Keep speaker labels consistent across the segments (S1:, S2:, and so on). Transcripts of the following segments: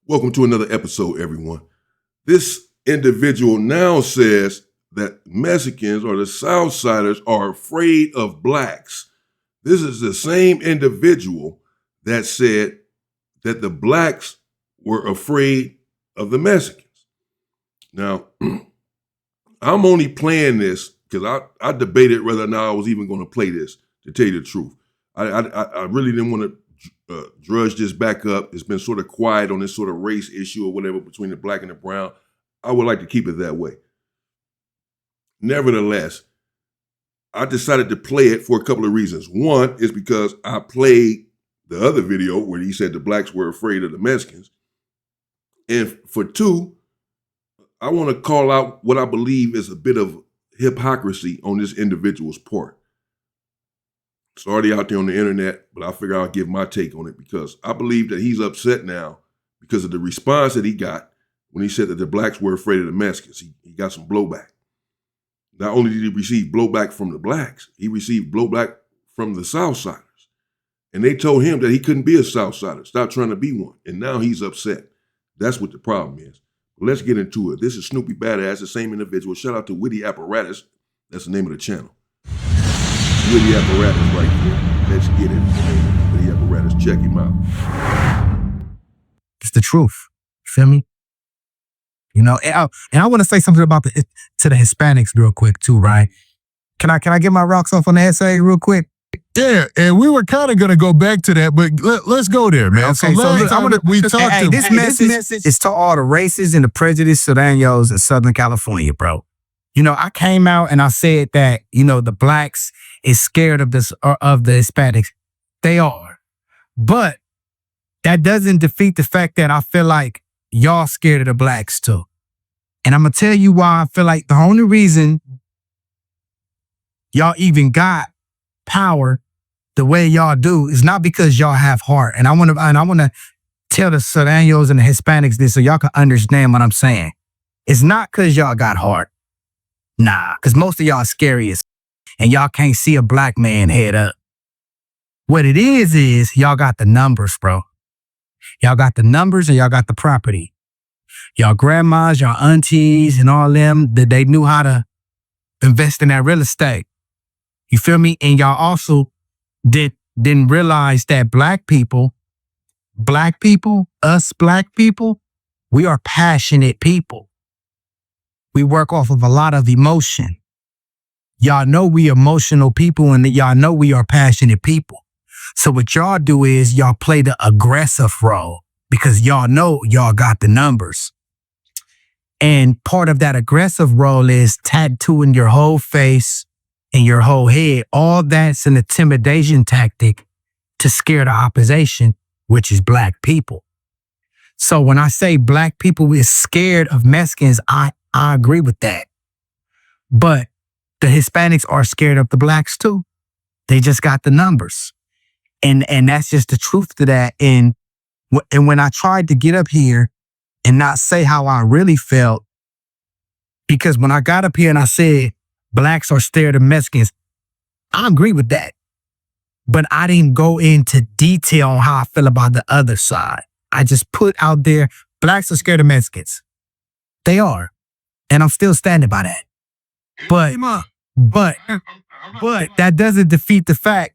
S1: Welcome to another episode, everyone. This individual now says that Mexicans or the Southsiders are afraid of blacks. This is the same individual that said that the blacks were afraid of the Mexicans. Now, I'm only playing this because I debated whether or not I was even going to play this, to tell you the truth. I really didn't want to drudge this back up. It's been sort of quiet on this sort of race issue or whatever between the black and the brown. I would like to keep it that way. Nevertheless, I decided to play it for a couple of reasons. One is because I played the other video where he said the blacks were afraid of the Mexicans. And for two, I want to call out what I believe is a bit of hypocrisy on this individual's part. It's already out there on the internet, but I figure I'll give my take on it because I believe that he's upset now because of the response that he got when he said that the blacks were afraid of the Mexicans. He got some blowback. Not only did he receive blowback from the blacks, he received blowback from the Southsiders. And they told him that he couldn't be a Southsider. Stop trying to be one. And now he's upset. That's what the problem is. But let's get into it. This is Snoopy Badazz, the same individual. Shout out to Witty Apparatus. That's the name of the channel. Witty Apparatus right here. Let's get it. Witty Apparatus. Check him out.
S2: It's the truth. Feel me? You know, and I want to say something about to the Hispanics real quick too, right? Can I get my rocks off on the essay real quick?
S3: Yeah, and we were kind of going to go back to that, but let's go there, man.
S2: Okay, this message is to all the racists and the prejudiced Sureños in Southern California, bro. You know, I came out and I said that, you know, the blacks is scared of the Hispanics. They are. But that doesn't defeat the fact that I feel like y'all scared of the blacks too. And I'm going to tell you why I feel like the only reason y'all even got power the way y'all do is not because y'all have heart. And I want to tell the Sureños and the Hispanics this so y'all can understand what I'm saying. It's not because y'all got heart. Nah, because most of y'all are scary and y'all can't see a black man head up. What it is y'all got the numbers, bro. Y'all got the numbers and y'all got the property. Y'all grandmas, y'all aunties and all them, that they knew how to invest in that real estate. You feel me? And y'all also didn't realize that black people, us black people, we are passionate people. We work off of a lot of emotion. Y'all know we emotional people and y'all know we are passionate people. So what y'all do is y'all play the aggressive role because y'all know y'all got the numbers. And part of that aggressive role is tattooing your whole face and your whole head. All that's an intimidation tactic to scare the opposition, which is black people. So when I say black people is scared of Mexicans, I agree with that. But the Hispanics are scared of the blacks too. They just got the numbers. And that's just the truth to that. And when I tried to get up here and not say how I really felt, because when I got up here and I said blacks are scared of Mexicans, I agree with that. But I didn't go into detail on how I feel about the other side. I just put out there, blacks are scared of Mexicans. They are. And I'm still standing by that. But that doesn't defeat the fact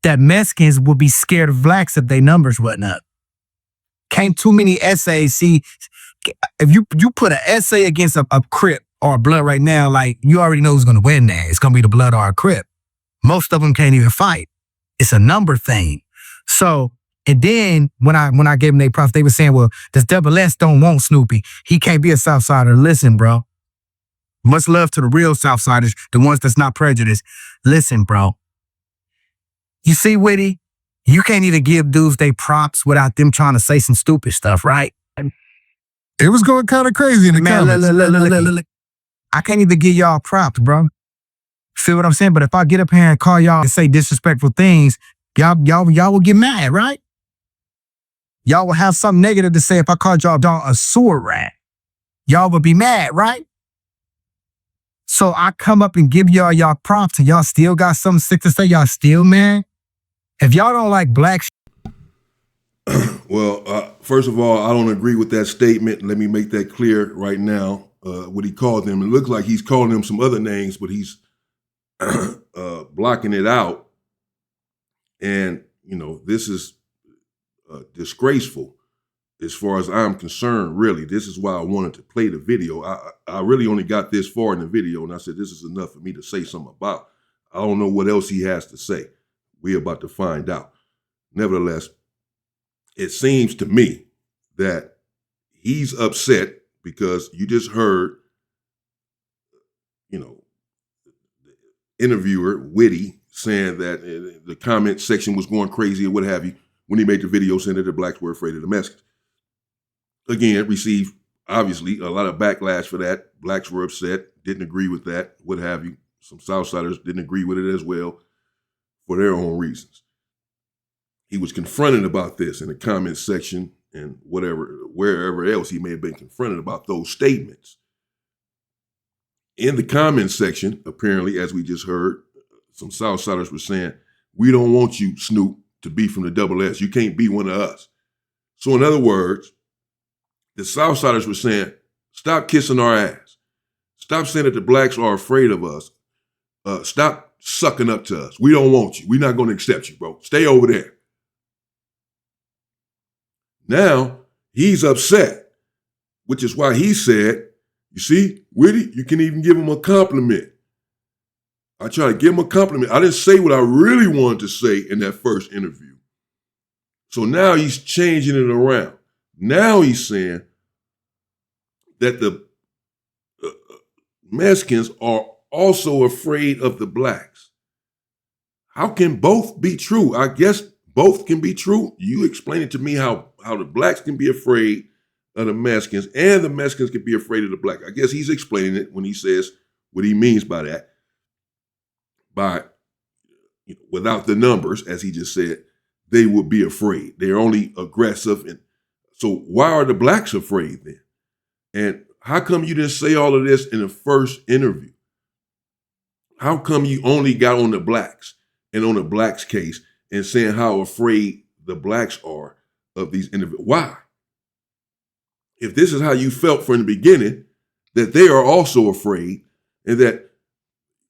S2: that Mexicans would be scared of blacks if their numbers wasn't up. Came too many essays. See, if you put an essay against a Crip or a Blood right now, like you already know who's going to win there. It's going to be the Blood or a Crip. Most of them can't even fight. It's a number thing. So, and then when I gave them their props, they were saying, well, this Double S don't want Snoopy. He can't be a Southsider. Listen, bro. Much love to the real Southsiders, the ones that's not prejudiced. Listen, bro. You see, Witty, you can't even give dudes they props without them trying to say some stupid stuff, right?
S3: It was going kind of crazy in the comments.
S2: Look. I can't even give y'all props, bro. Feel what I'm saying? But if I get up here and call y'all and say disrespectful things, y'all will get mad, right? Y'all will have something negative to say if I called y'all a sewer rat. Y'all would be mad, right? So I come up and give y'all props and y'all still got something sick to say. Y'all still mad? If y'all don't like black
S1: Well, first of all, I don't agree with that statement. Let me make that clear right now. What he called them, it looks like he's calling them some other names, but he's blocking it out. And, this is disgraceful as far as I'm concerned, really. This is why I wanted to play the video. I really only got this far in the video, and I said, this is enough for me to say something about. I don't know what else he has to say. We're about to find out. Nevertheless, it seems to me that he's upset because you just heard, the interviewer, Witty, saying that the comment section was going crazy or what have you when he made the video saying that the blacks were afraid of the Mexicans. Again, received, obviously, a lot of backlash for that. Blacks were upset, didn't agree with that, what have you. Some Southsiders didn't agree with it as well for their own reasons. He was confronted about this in the comment section and wherever else he may have been confronted about those statements. In the comment section, apparently, as we just heard, some Southsiders were saying, we don't want you, Snoop, to be from the double S. You can't be one of us. So in other words, the Southsiders were saying, stop kissing our ass. Stop saying that the blacks are afraid of us. Stop sucking up to us. We don't want you. We're not going to accept you, bro. Stay over there. Now, he's upset, which is why he said, you see, Witty, you can even give him a compliment. I try to give him a compliment. I didn't say what I really wanted to say in that first interview. So now he's changing it around. Now he's saying that the Mexicans are also afraid of the blacks. How can both be true? I guess both can be true. You explain it to me how the blacks can be afraid of the Mexicans and the Mexicans can be afraid of the black. I guess he's explaining it when he says what he means by that. By, without the numbers, as he just said, they would be afraid. They're only aggressive. And so why are the blacks afraid then? And how come you didn't say all of this in the first interview? How come you only got on the blacks and on the blacks case and saying how afraid the blacks are of these individuals? Why? If this is how you felt from the beginning, that they are also afraid and that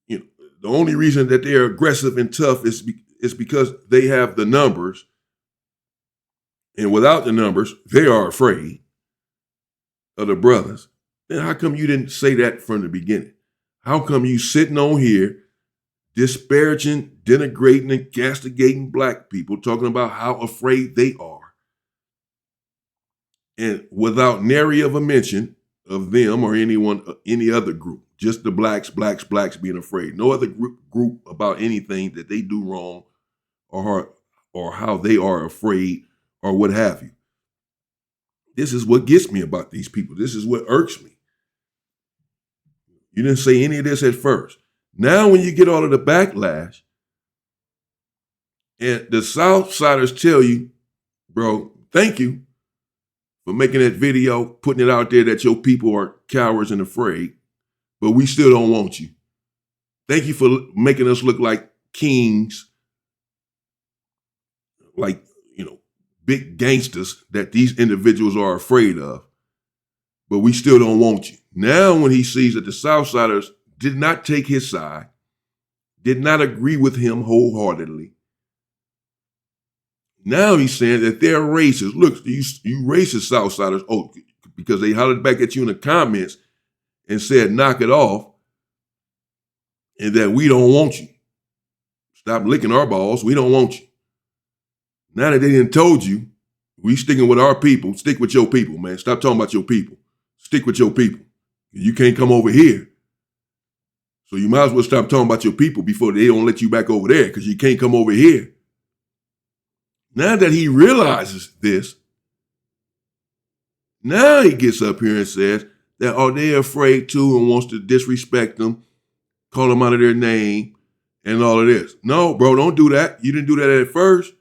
S1: the only reason that they're aggressive and tough is because they have the numbers, and without the numbers, they are afraid of the brothers, then how come you didn't say that from the beginning? How come you sitting on here disparaging, denigrating, and castigating black people, talking about how afraid they are, and without nary of a mention of them or any other group? Just the blacks being afraid. No other group about anything that they do wrong or how they are afraid or what have you. This is what gets me about these people. This is what irks me. You didn't say any of this at first. Now when you get all of the backlash and the Southsiders tell you, bro, thank you for making that video, putting it out there that your people are cowards and afraid, but we still don't want you. Thank you for making us look like kings, like, big gangsters that these individuals are afraid of, but we still don't want you. Now when he sees that the Southsiders did not take his side, did not agree with him wholeheartedly, now he's saying that they're racist. Look, you racist Southsiders, because they hollered back at you in the comments and said, knock it off, and that we don't want you. Stop licking our balls. We don't want you. Now that they didn't told you, we sticking with our people. Stick with your people, man. Stop talking about your people. Stick with your people. You can't come over here. So you might as well stop talking about your people before they don't let you back over there, because you can't come over here. Now that he realizes this, now he gets up here and says that, they're afraid too and wants to disrespect them, call them out of their name, and all of this. No, bro, don't do that. You didn't do that at first.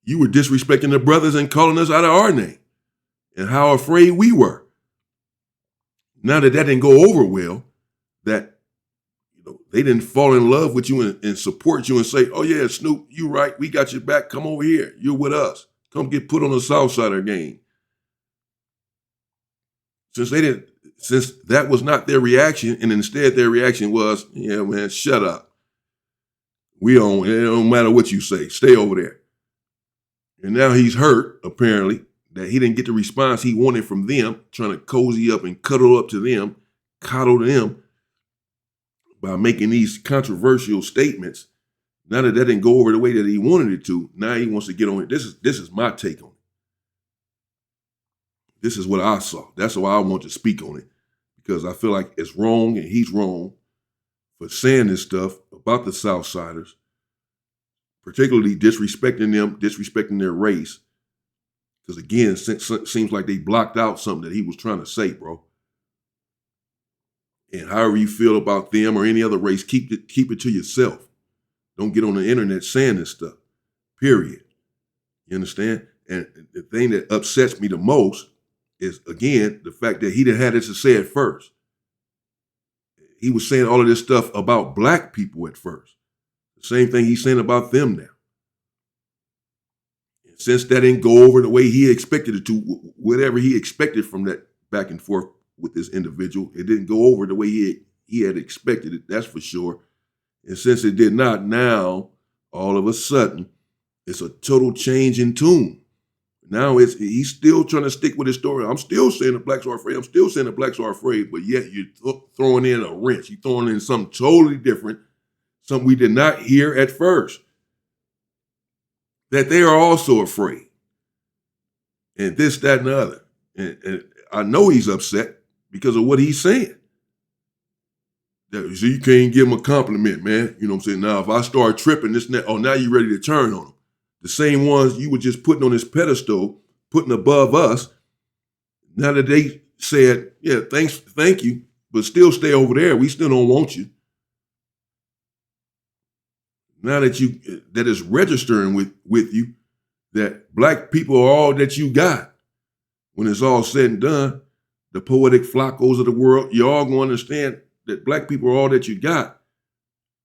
S1: You were disrespecting the brothers and calling us out of our name and how afraid we were. Now that didn't go over well, that they didn't fall in love with you and support you and say, oh yeah, Snoop, you right. We got your back. Come over here. You're with us. Come get put on the South Side of the game. Since that was not their reaction, and instead their reaction was, yeah, man, shut up. It don't matter what you say. Stay over there. And now he's hurt, apparently, that he didn't get the response he wanted from them, trying to cozy up and cuddle up to them, coddle them by making these controversial statements. Now that didn't go over the way that he wanted it to, now he wants to get on it. This is my take on it. This is what I saw. That's why I want to speak on it, because I feel like it's wrong and he's wrong for saying this stuff about the Southsiders, particularly disrespecting them, disrespecting their race. Because again, it seems like they blocked out something that he was trying to say, bro. And however you feel about them or any other race, keep it to yourself. Don't get on the internet saying this stuff, period. You understand? And the thing that upsets me the most is, again, the fact that he didn't have this to say at first. He was saying all of this stuff about black people at first. The same thing he's saying about them now. And since that didn't go over the way he expected it to, whatever he expected from that back and forth with this individual, it didn't go over the way he had expected it, that's for sure. And since it did not, now, all of a sudden, it's a total change in tune. Now he's still trying to stick with his story. I'm still saying the blacks are afraid. I'm still saying the blacks are afraid, but yet you're throwing in a wrench. You're throwing in something totally different, something we did not hear at first, that they are also afraid. And this, that, and the other. And I know he's upset because of what he's saying. So you can't give him a compliment, man. You know what I'm saying? Now, if I start tripping this and that, oh, now you're ready to turn on him. The same ones you were just putting on this pedestal, putting above us, now that they said, yeah, thank you, but still stay over there. We still don't want you. Now that it's registering with you that black people are all that you got, when it's all said and done, the poetic Flacos of the world, you're all going to understand that black people are all that you got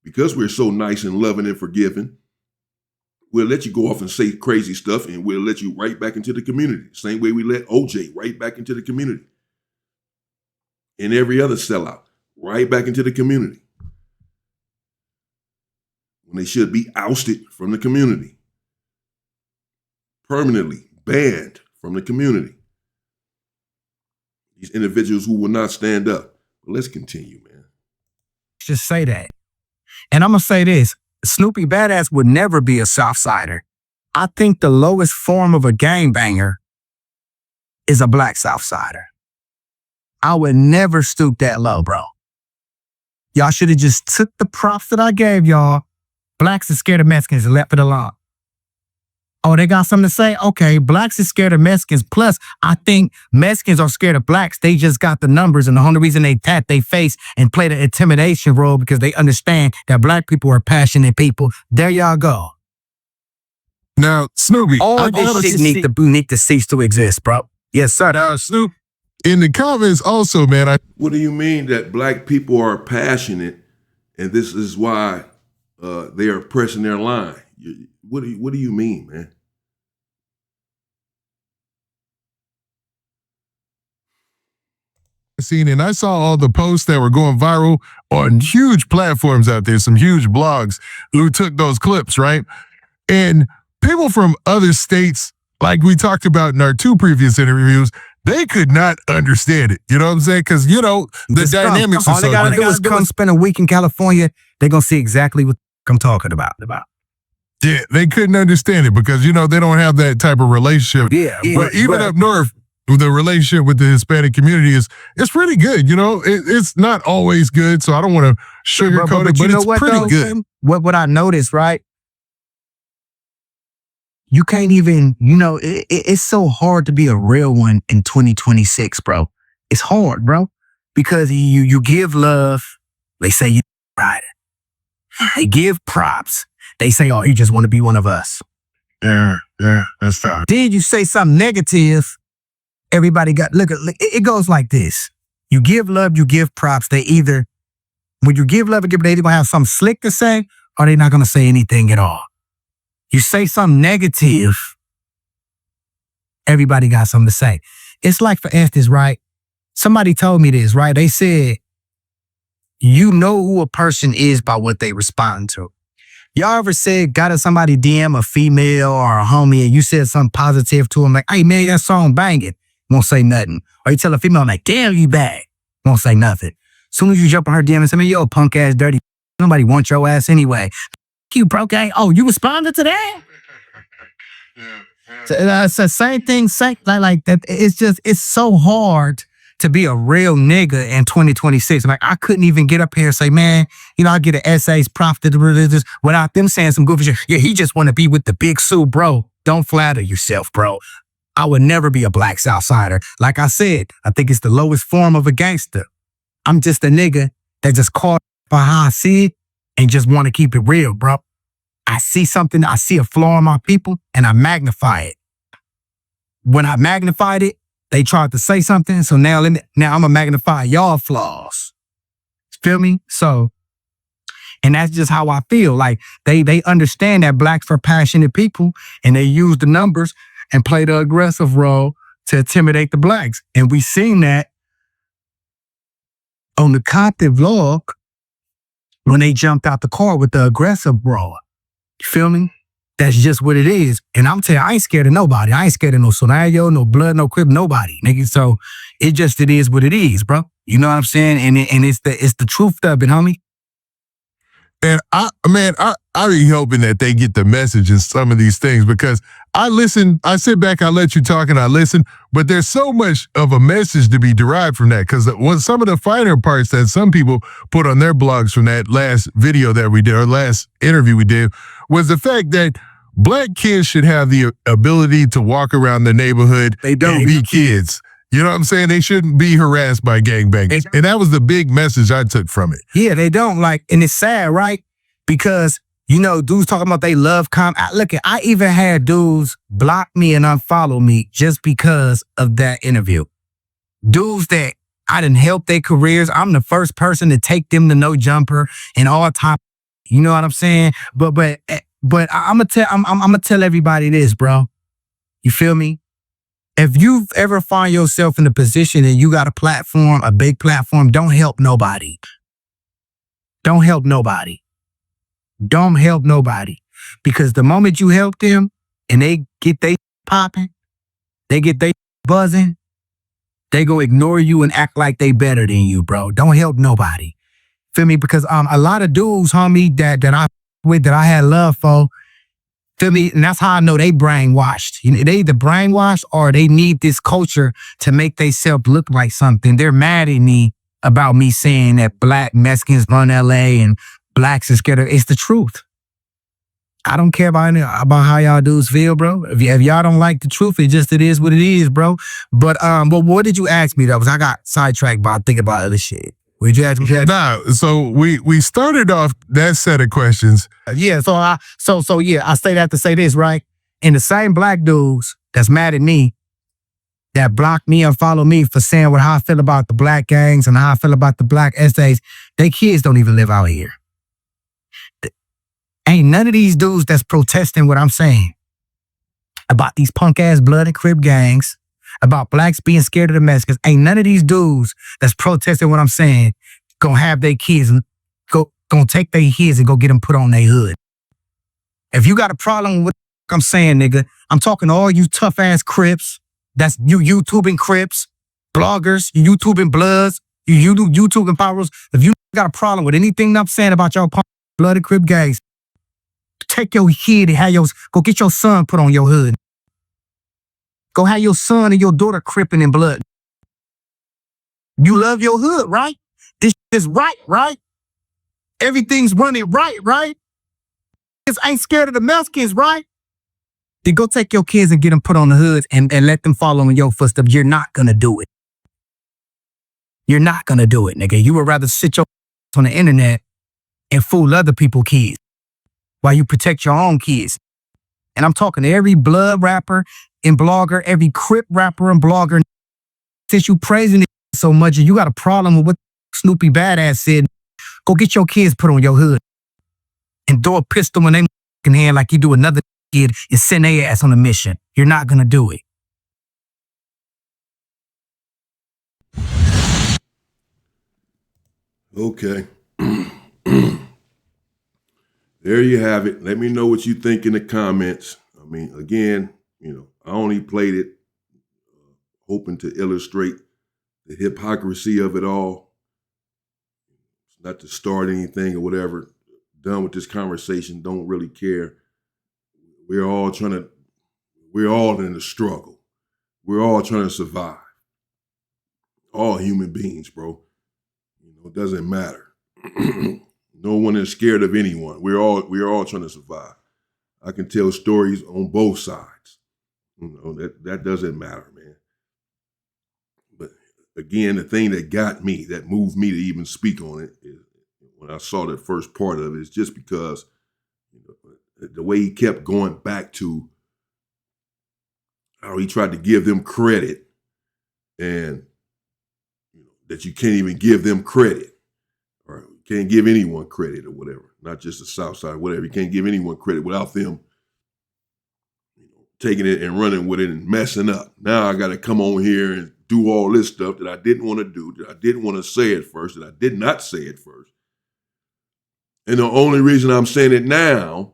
S1: because we're so nice and loving and forgiving. We'll let you go off and say crazy stuff, and we'll let you right back into the community. Same way we let OJ right back into the community. And every other sellout, right back into the community. When they should be ousted from the community. Permanently banned from the community. These individuals who will not stand up. But let's continue, man.
S2: Just say that. And I'm going to say this. Snoopy Badazz would never be a Southsider. I think the lowest form of a gangbanger is a black Southsider. I would never stoop that low, bro. Y'all should have just took the props that I gave y'all. Blacks are scared of Mexicans and left it alone. Oh, they got something to say? Okay, blacks are scared of Mexicans. Plus, I think Mexicans are scared of blacks. They just got the numbers, and the only reason they tap their face and play the intimidation role because they understand that black people are passionate people. There y'all go.
S3: Now, Snoopy,
S2: All this shit need to cease to exist, bro. Yes, sir.
S3: Now, Snoop, in the comments also, man,
S1: What do you mean that black people are passionate, and this is why they are pressing their line? What do you mean, man?
S3: and I saw all the posts that were going viral on huge platforms out there, some huge blogs who took those clips, right? And people from other states, like we talked about in our two previous interviews, they could not understand it. You know what I'm saying? Because, the dynamics are so
S2: different. All they got to do is come spend a week in California. They're going to see exactly what I'm talking about.
S3: Yeah, they couldn't understand it because, they don't have that type of relationship.
S2: Yeah.
S3: But even up north, the relationship with the Hispanic community it's pretty good. It's not always good, so I don't want to sugarcoat it, but it's pretty good.
S2: What I noticed, right? You can't even, it's so hard to be a real one in 2026, bro. It's hard, bro, because you give love, they say you right. They give props. They say, oh, you just want to be one of us.
S3: Yeah, that's fine.
S2: Then you say something negative. Everybody got, look, it goes like this. You give love, you give props. They either When you give love and give, they either gonna have something slick to say or they not gonna say anything at all. You say something negative, everybody got something to say. It's like, for instance, right? Somebody told me this, right? They said, you know who a person is by what they respond to. Y'all ever said, got somebody DM a female or a homie and you said something positive to them, like, hey man, that song banging, won't say nothing. Or you tell a female, like, damn, you bad, won't say nothing. Soon as you jump on her DM and say, man, yo, punk ass, dirty, nobody wants your ass anyway. You broke ass. Oh, you responded to that? So, it's the same thing, like that. It's so hard to be a real nigga in 2026. Like, I couldn't even get up here and say, man, you know, I get an essays prompted religious without them saying some goofy shit. Yeah, he just want to be with the big Sue, bro. Don't flatter yourself, bro. I would never be a black Southsider. Like I said, I think it's the lowest form of a gangster. I'm just a nigga that just caught by how I see it and just want to keep it real, bro. I see something, I see a flaw in my people, and I magnify it. When I magnified it, they tried to say something, so now I'm gonna magnify y'all flaws. Feel me? So, and that's just how I feel. Like, they understand that blacks are passionate people, and they use the numbers and play the aggressive role to intimidate the blacks. And we seen that on the Compton vlog when they jumped out the car with the aggressive role. You feel me? That's just what it is. And I'm telling you, I ain't scared of nobody. I ain't scared of no Sonario, no Blood, no Crip, nobody, nigga. So it is what it is, bro. You know what I'm saying? And it's the truth of it, homie.
S3: And I be hoping that they get the message in some of these things, because I sit back, I let you talk and I listen, but there's so much of a message to be derived from that. Because some of the finer parts that some people put on their blogs from that last video that we did, or last interview we did, was the fact that black kids should have the ability to walk around the neighborhood and be kids. You know what I'm saying? They shouldn't be harassed by gangbangers. And that was the big message I took from it.
S2: Yeah, they don't. Like, and it's sad, right? Because, you know, dudes talking about they love I even had dudes block me and unfollow me just because of that interview. Dudes that I didn't help their careers. I'm the first person to take them to No Jumper and all top. You know what I'm saying? But I'm gonna tell everybody this, bro. You feel me? If you ever find yourself in a position and you got a platform, a big platform, don't help nobody. Don't help nobody. Don't help nobody. Because the moment you help them and they get they popping, they get they buzzing, they go ignore you and act like they better than you, bro. Don't help nobody. Feel me? Because a lot of dudes, homie, that I had love for, feel me? And that's how I know they brainwashed. You know, they either brainwashed or they need this culture to make themselves look like something. They're mad at me about me saying that black Mexicans run LA and blacks are scared of. It's the truth. I don't care about how y'all dudes feel, bro. If y'all don't like the truth, it is what it is, bro. But what did you ask me though? Because I got sidetracked by thinking about other shit. What did you ask me?
S3: Nah, so we started off that set of questions.
S2: Yeah, I say that to say this, right? And the same black dudes that's mad at me, that block me and follow me for saying how I feel about the black gangs and how I feel about the black essays, they kids don't even live out here. Ain't none of these dudes that's protesting what I'm saying about these punk ass Blood and Crip gangs, about blacks being scared of the Mexicans. Ain't none of these dudes that's protesting what I'm saying gonna have their kids gonna take their kids and go get them put on their hood. If you got a problem with what I'm saying, nigga, I'm talking to all you tough ass Crips. That's you YouTubing Crips, bloggers, you YouTubing Bloods, you YouTubing Powers. If you got a problem with anything I'm saying about y'all punk Blood and Crip gangs, take your kid and go get your son put on your hood. Go have your son and your daughter cripping in blood. You love your hood, right? This is right? Everything's running right? Kids ain't scared of the Mexicans, right? Then go take your kids and get them put on the hoods and let them follow in your footsteps. You're not gonna do it. You're not gonna do it, nigga. You would rather sit your on the internet and fool other people's kids while you protect your own kids. And I'm talking to every Blood rapper and blogger, every Crip rapper and blogger. Since you praising it so much and you got a problem with what Snoopy Badazz said, Go get your kids put on your hood and throw a pistol in their hand like you do another kid and send their ass on a mission. You're not going to do it.
S1: Okay. There you have it. Let me know what you think in the comments. I mean, again, I only played it hoping to illustrate the hypocrisy of it all. It's not to start anything or whatever. Done with this conversation. Don't really care. We're all in the struggle. We're all trying to survive. All human beings, bro. It doesn't matter. No one is scared of anyone. We're all trying to survive. I can tell stories on both sides. That doesn't matter, man. But again, the thing that got me, that moved me to even speak on it, is when I saw the first part of it, is just because the way he kept going back to how he tried to give them credit, and that you can't even give them credit, or you can't give anyone credit or whatever, not just the South Side, whatever. You can't give anyone credit without them taking it and running with it and messing up. Now I got to come on here and do all this stuff that I didn't want to do, that I didn't want to say at first, that I did not say at first. And the only reason I'm saying it now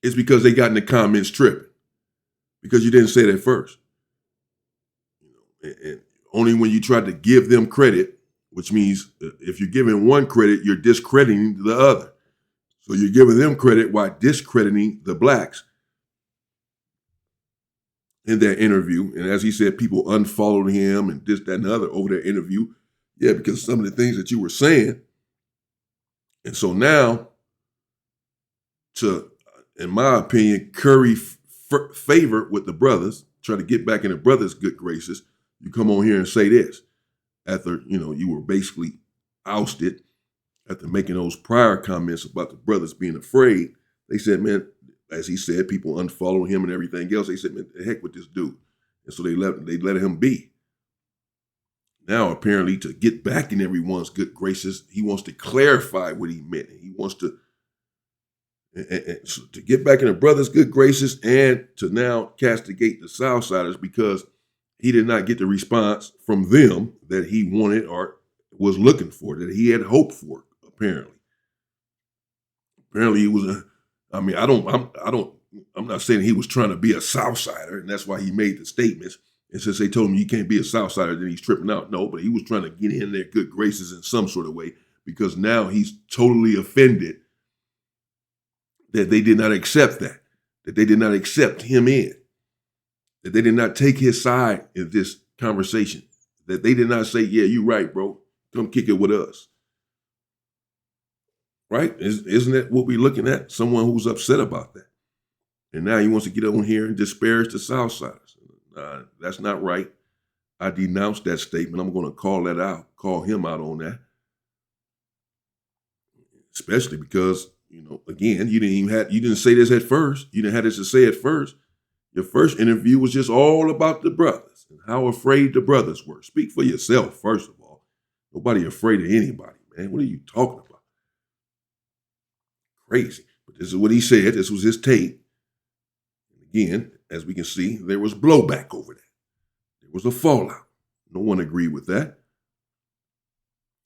S1: is because they got in the comments tripping, because you didn't say it at first. And only when you try to give them credit, which means if you're giving one credit, you're discrediting the other. So you're giving them credit while discrediting the blacks in their interview. And as he said, people unfollowed him and this, that, and the other over their interview. Yeah, because of some of the things that you were saying. And so now, to, in my opinion, curry favor with the brothers, try to get back in the brothers' good graces, you come on here and say this after, you were basically ousted after making those prior comments about the brothers being afraid. They said, man, as he said, people unfollowed him and everything else. They said, man, the heck with this dude. And so they let him be. Now, apparently, to get back in everyone's good graces, he wants to clarify what he meant. He wants to get back in the brothers' good graces and to now castigate the Southsiders because he did not get the response from them that he wanted or was looking for, that he had hoped for, apparently. Apparently he was I'm not saying he was trying to be a Southsider, and that's why he made the statements. And since they told him you can't be a Southsider, then he's tripping out. No, but he was trying to get in their good graces in some sort of way, because now he's totally offended that they did not accept that they did not accept him in, that they did not take his side in this conversation, that they did not say, yeah, you're right, bro. Come kick it with us. Right? Isn't that what we're looking at? Someone who's upset about that. And now he wants to get on here and disparage the Southsiders. That's not right. I denounce that statement. I'm going to call him out on that. Especially because, again, you didn't say this at first. You didn't have this to say at first. Your first interview was just all about the brothers and how afraid the brothers were. Speak for yourself, first of all. Nobody afraid of anybody, man. What are you talking about? Crazy. But this is what he said. This was his take. And again, as we can see, there was blowback over that. There was a fallout. No one agreed with that.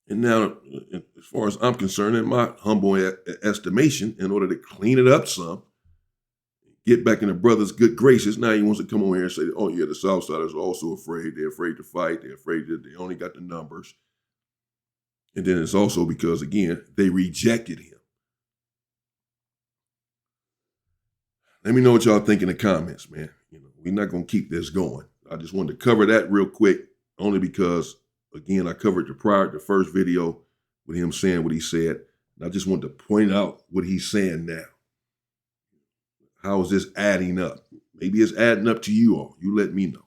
S1: And now, as far as I'm concerned, in my humble estimation, in order to clean it up some, get back in the brothers' good graces, now he wants to come on here and say, oh yeah, the Southsiders are also afraid. They're afraid to fight. They're afraid that they only got the numbers. And then it's also because, again, they rejected him. Let me know what y'all think in the comments, man. We're not going to keep this going. I just wanted to cover that real quick, only because, again, I covered the first video with him saying what he said. And I just wanted to point out what he's saying now. How is this adding up? Maybe it's adding up to you all. You let me know.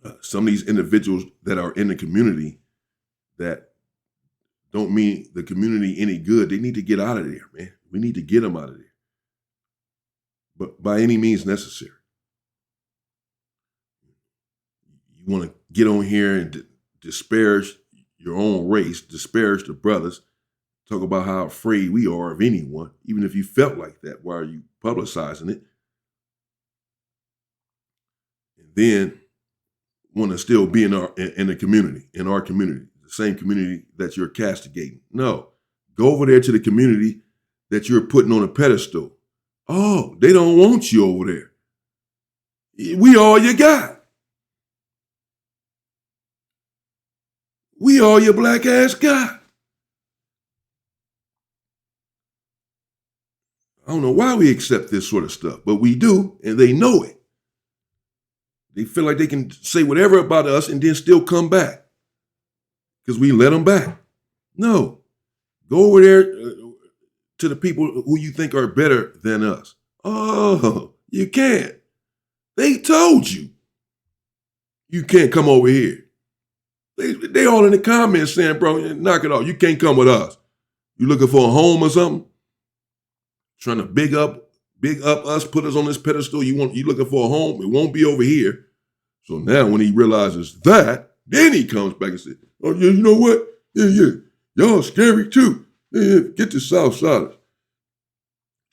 S1: But some of these individuals that are in the community that don't mean the community any good, they need to get out of there, man. We need to get them out of there. But by any means necessary. You want to get on here and disparage your own race, disparage the brothers, talk about how afraid we are of anyone, even if you felt like that. Why are you publicizing it? And then want to still be in the community, in our community, the same community that you're castigating. No, go over there to the community that you're putting on a pedestal. Oh, they don't want you over there. We all you got. We all your black ass got. I don't know why we accept this sort of stuff, but we do, and they know it. They feel like they can say whatever about us and then still come back because we let them back. No, go over there to the people who you think are better than us. Oh, you can't. They told you. You can't come over here. They all in the comments saying, bro, knock it off. You can't come with us. You looking for a home or something? Trying to big up us, put us on this pedestal. You looking for a home? It won't be over here. So now when he realizes that, then he comes back and says, oh, yeah, you know what? Yeah. Y'all scary too. Yeah, get the Southsiders.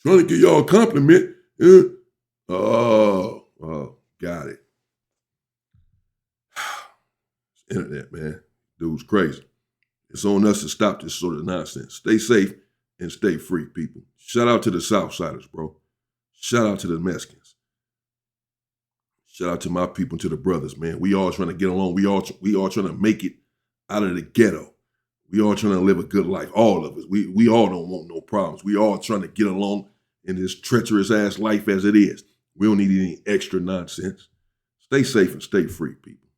S1: Trying to give y'all a compliment. Yeah. Oh, got it. Internet, man. Dude's crazy. It's on us to stop this sort of nonsense. Stay safe and stay free, people. Shout out to the Southsiders, bro. Shout out to the Mexicans. Shout out to my people and to the brothers, man. We all trying to get along. We all trying to make it out of the ghetto. We all trying to live a good life. All of us. We all don't want no problems. We all trying to get along in this treacherous ass life as it is. We don't need any extra nonsense. Stay safe and stay free, people.